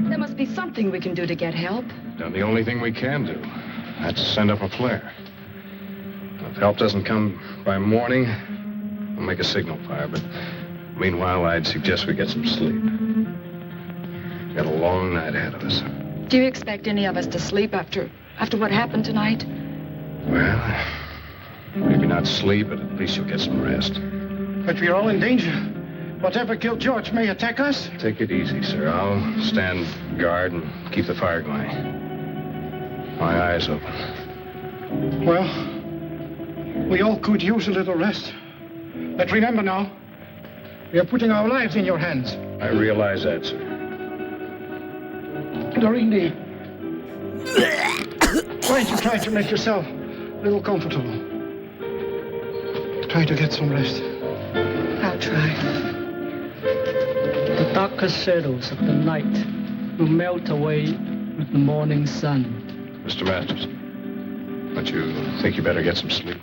There must be something we can do to get help. Done the only thing we can do. That's send up a flare. If help doesn't come by morning, we'll make a signal fire. But meanwhile, I'd suggest we get some sleep. We've got a long night ahead of us. Do you expect any of us to sleep after what happened tonight? Well, maybe not sleep, but at least you'll get some rest. But we're all in danger. Whatever killed George may attack us. Take it easy, sir. I'll stand guard and keep the fire going. My eyes open. Well, we all could use a little rest. But remember now, we are putting our lives in your hands. I realize that, sir. Doreen, why don't you try to make yourself a little comfortable? Try to get some rest. I'll try. The darker shadows of the night will melt away with the morning sun. Mr. Masters, don't you think you better get some sleep?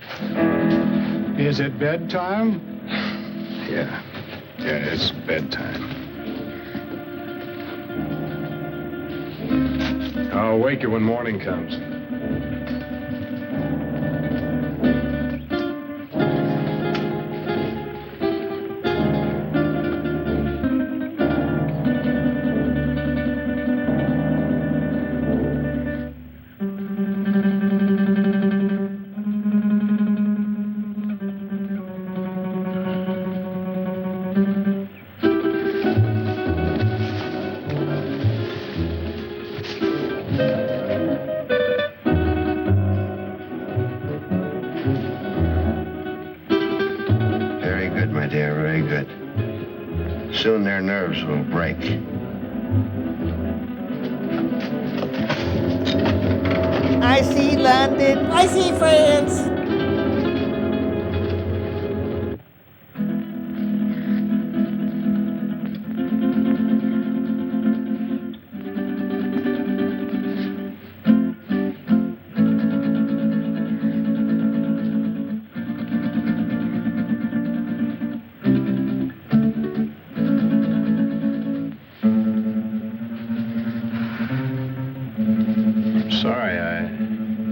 Is it bedtime? Yeah, it's bedtime. I'll wake you when morning comes. Soon their nerves will break. I see London. I see France.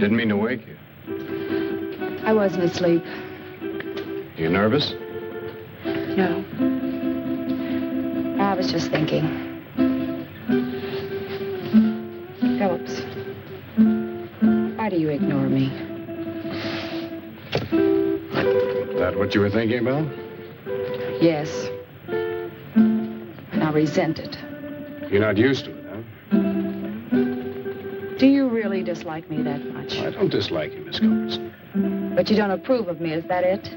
Didn't mean to wake you. I wasn't asleep. You nervous? No. I was just thinking. Phillips, why do you ignore me? Is that what you were thinking about? Yes. And I resent it. You're not used to it, huh? Do you really dislike me that much? I don't dislike you, Miss Culbertson. But you don't approve of me, is that it?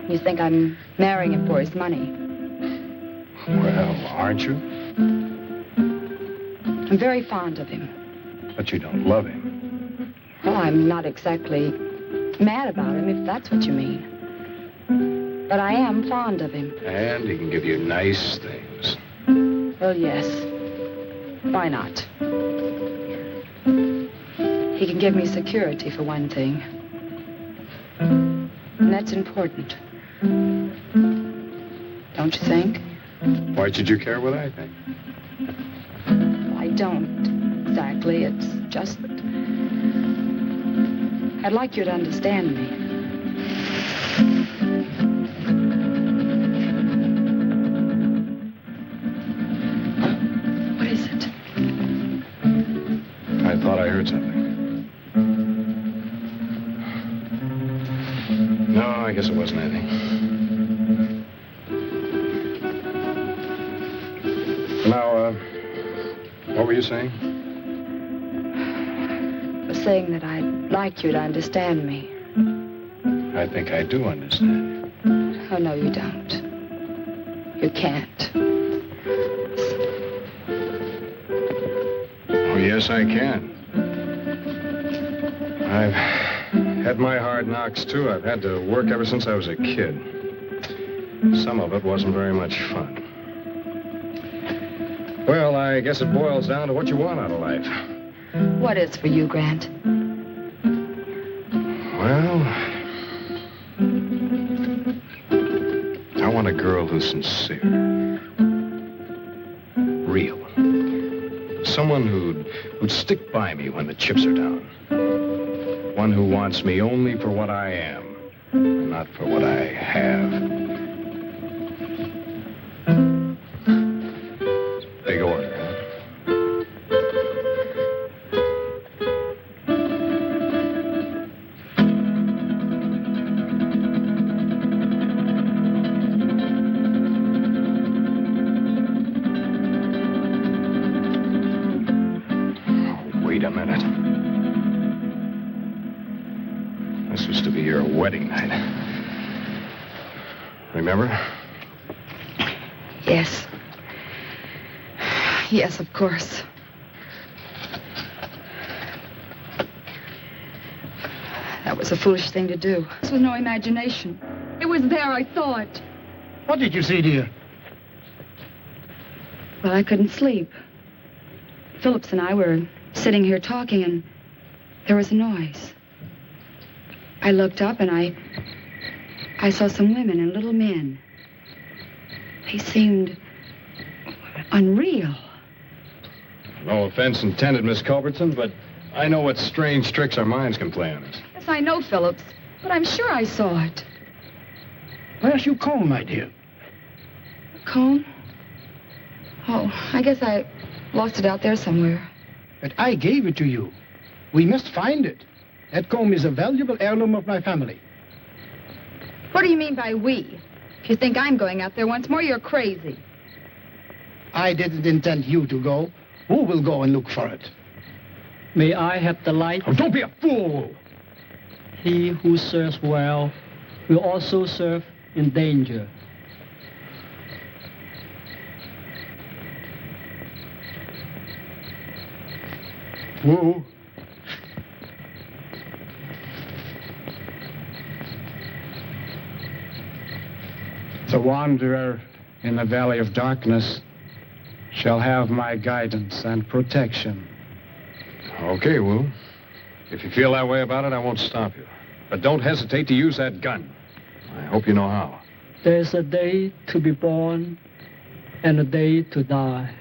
You think I'm marrying him for his money? Well, aren't you? I'm very fond of him. But you don't love him. Well, I'm not exactly mad about him, if that's what you mean. But I am fond of him. And he can give you nice things. Well, yes. Why not? He can give me security, for one thing. And that's important. Don't you think? Why should you care what I think? Well, I don't exactly. It's just that I'd like you to understand me. What is it? I thought I heard something. No, I guess it wasn't anything. Now, what were you saying? I was saying that I'd like you to understand me. I think I do understand. Oh, no, you don't. You can't. Oh, yes, I can. I've had my hard knocks, too. I've had to work ever since I was a kid. Some of it wasn't very much fun. Well, I guess it boils down to what you want out of life. What is for you, Grant? Well, I want a girl who's sincere. Real. Someone who'd stick by me when the chips are down. One who wants me only for what I am, not for what I have. Big order, huh? Wait a minute. This was to be your wedding night. Remember? Yes. Yes, of course. That was a foolish thing to do. This was no imagination. It was there, I saw it. What did you see, dear? Well, I couldn't sleep. Phillips and I were sitting here talking, and there was a noise. I looked up, and I saw some women and little men. They seemed unreal. No offense intended, Miss Culbertson, but I know what strange tricks our minds can play on us. Yes, I know, Phillips, but I'm sure I saw it. Where's your comb, my dear? Comb? Oh, I guess I lost it out there somewhere. But I gave it to you. We must find it. That comb is a valuable heirloom of my family. What do you mean by we? If you think I'm going out there once more, you're crazy. I didn't intend you to go. Who will go and look for it? May I have the light? Oh, don't be a fool! He who serves well will also serve in danger. Whoa. The wanderer in the valley of darkness shall have my guidance and protection. Okay, Wu. If you feel that way about it, I won't stop you. But don't hesitate to use that gun. I hope you know how. There's a day to be born and a day to die.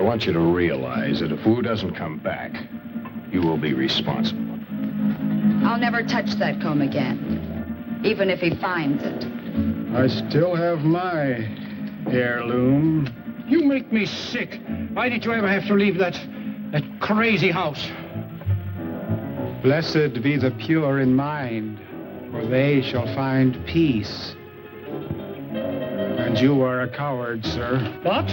want you to realize that if Wu doesn't come back, you will be responsible. I'll never touch that comb again, even if he finds it. I still have my heirloom. You make me sick. Why did you ever have to leave that crazy house? Blessed be the pure in mind, for they shall find peace. And you are a coward, sir. What?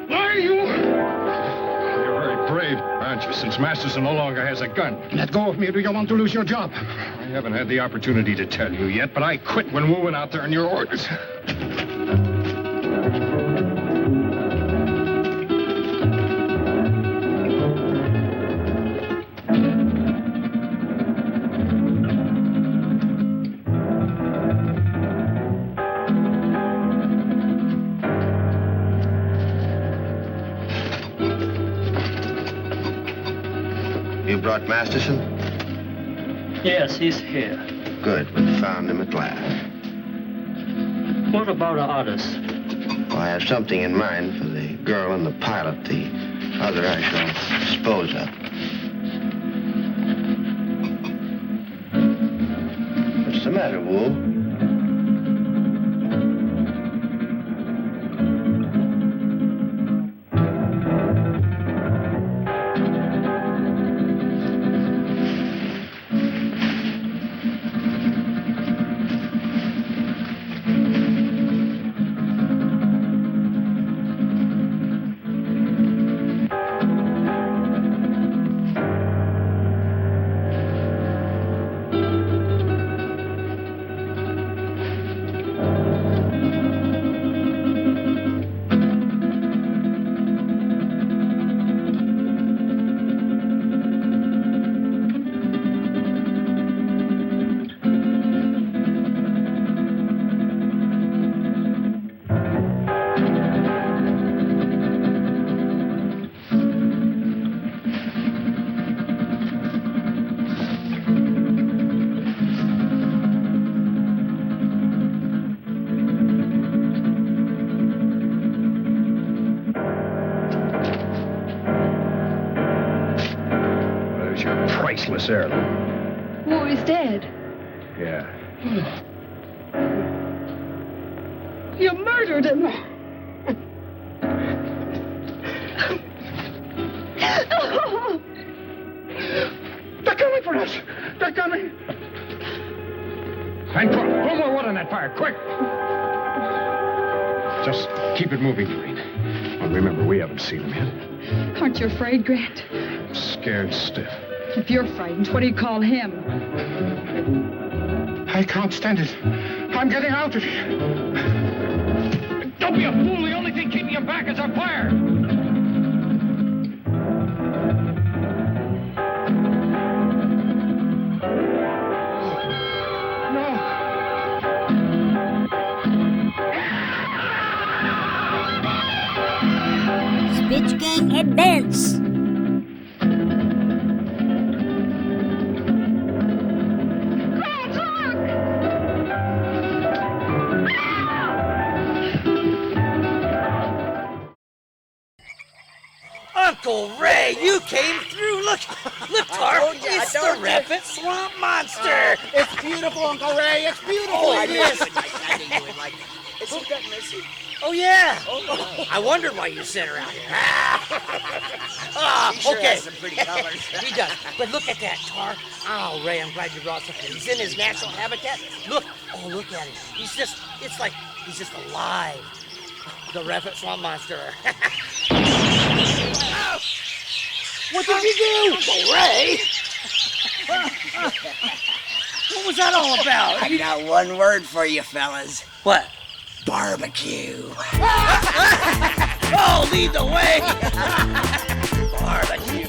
Why are you? You're very brave, aren't you, since Masterson no longer has a gun? Let go of me, or do you want to lose your job? I haven't had the opportunity to tell you yet, but I quit when Wu went out there on your orders. You brought Masterson? Yes, he's here. Good, we found him at last. What about the others? Well, I have something in mind for the girl and the pilot. The other I shall dispose of. What's the matter, Wu? Priceless heirloom. Wu is dead. Yeah. You murdered him. They're coming for us. They're coming. Hancock, throw more wood on that fire, quick! Just keep it moving, Doreen. Well, remember, we haven't seen him yet. Aren't you afraid, Grant? I'm scared stiff. If you're frightened, what do you call him? I can't stand it. I'm getting out of here. Don't be a fool. The only thing keeping him back is our fire. Spitch Gang advance! Uncle Ray, you came through. Look, Tarr, it's the Rapid Swamp Monster. It's beautiful, Uncle Ray. It's beautiful. Oh, it is. I knew you would like it. Is he got missy? Oh, yeah. I wondered why you sent around here. He sure Okay. has some pretty colors. He does. But look at that, Tarr. Oh, Ray, I'm glad you brought something. He's in his natural habitat. Look. Oh, look at him. It's like he's just alive. The Rapid Swamp Monster. What did you do? Uncle Ray? What was that all about? I got one word for you, fellas. What? Barbecue. Oh, lead the way! Barbecue.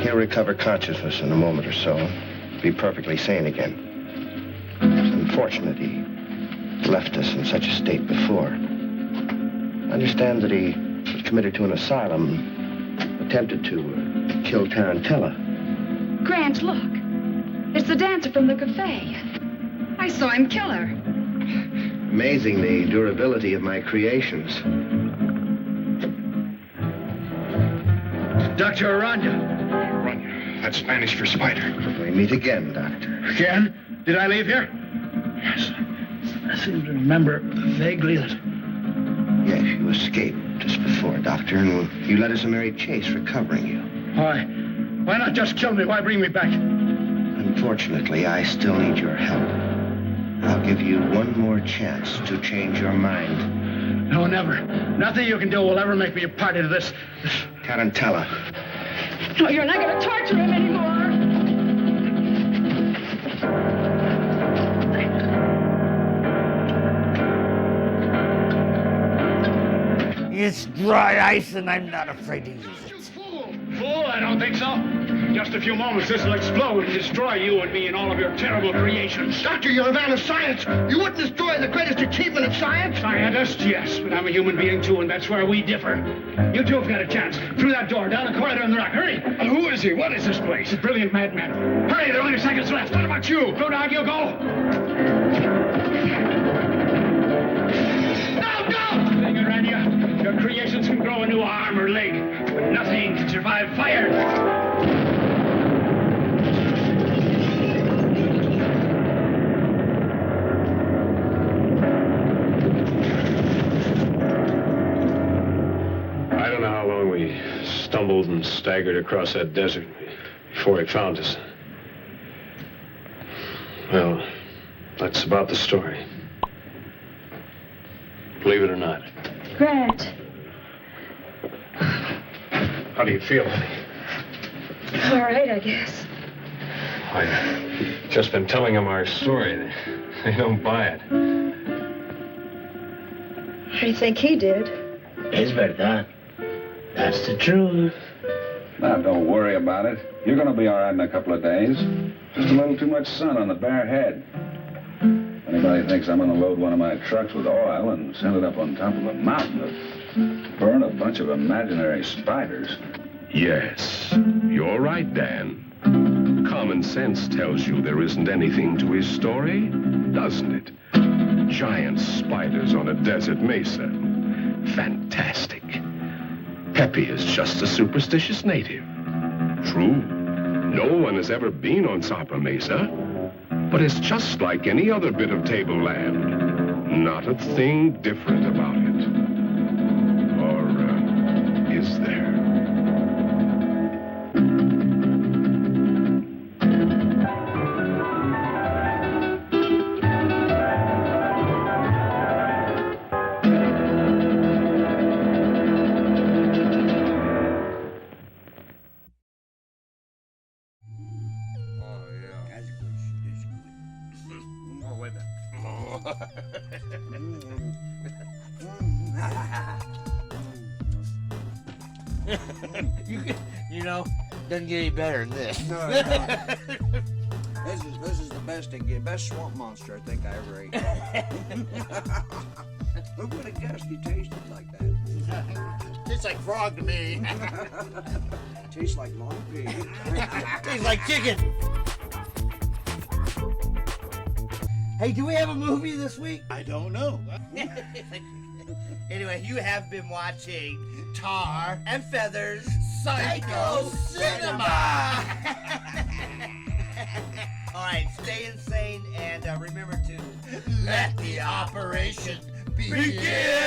He'll recover consciousness in a moment or so. Be perfectly sane again. It's unfortunate he left us in such a state before. I understand that he was committed to an asylum, attempted to kill Tarantella. Grant, look. It's the dancer from the cafe. I saw him kill her. Amazing the durability of my creations. Dr. Aranya. Aranya. That's Spanish for spider. We meet again, Doctor. Again? Did I leave here? Yes. I seem to remember vaguely that... Yes, you escaped just before, Doctor, and you led us a merry chase recovering you. Why? Why not just kill me? Why bring me back? Unfortunately, I still need your help. I'll give you one more chance to change your mind. No, never. Nothing you can do will ever make me a party to this. Tarantella. No, you're not going to torture him anymore. It's dry ice, and I'm not afraid to use it. Fool, I don't think so. Just a few moments, this will explode and destroy you and me and all of your terrible creations. Doctor, you're a man of science. You wouldn't destroy the greatest achievement of science? Scientist, yes, but I'm a human being too, and that's where we differ. You two have got a chance. Through that door, down the corridor in the rock. Hurry! And who is he? What is this place? A brilliant madman. Hurry, there are only seconds left. What about you? Go, dog, you go. No, don't! Thing, Aranya. Your creations can grow a new arm or leg, but nothing can survive fire. Stumbled and staggered across that desert before he found us. Well, that's about the story. Believe it or not. Grant. How do you feel? All right, I guess. I've just been telling them our story. They don't buy it. What do you think he did? Es verdad. That's the truth. Now, don't worry about it. You're going to be all right in a couple of days. Just a little too much sun on the bare head. If anybody thinks I'm going to load one of my trucks with oil and send it up on top of a mountain to burn a bunch of imaginary spiders. Yes, you're right, Dan. Common sense tells you there isn't anything to his story, doesn't it? Giant spiders on a desert mesa. Fantastic. Pepe is just a superstitious native. True, no one has ever been on Zarpa Mesa, but it's just like any other bit of tableland. Not a thing different about it. Or is there? Doesn't get any better than this. No. This is the best swamp monster I think I ever ate. Who would have guessed he tasted like that? Tastes like frog to me. Tastes like long pig. Tastes like chicken. Hey, do we have a movie this week? I don't know. Anyway, you have been watching Tarr and Feather's Psycho Cinema. All right, stay insane and remember to let the operation begin.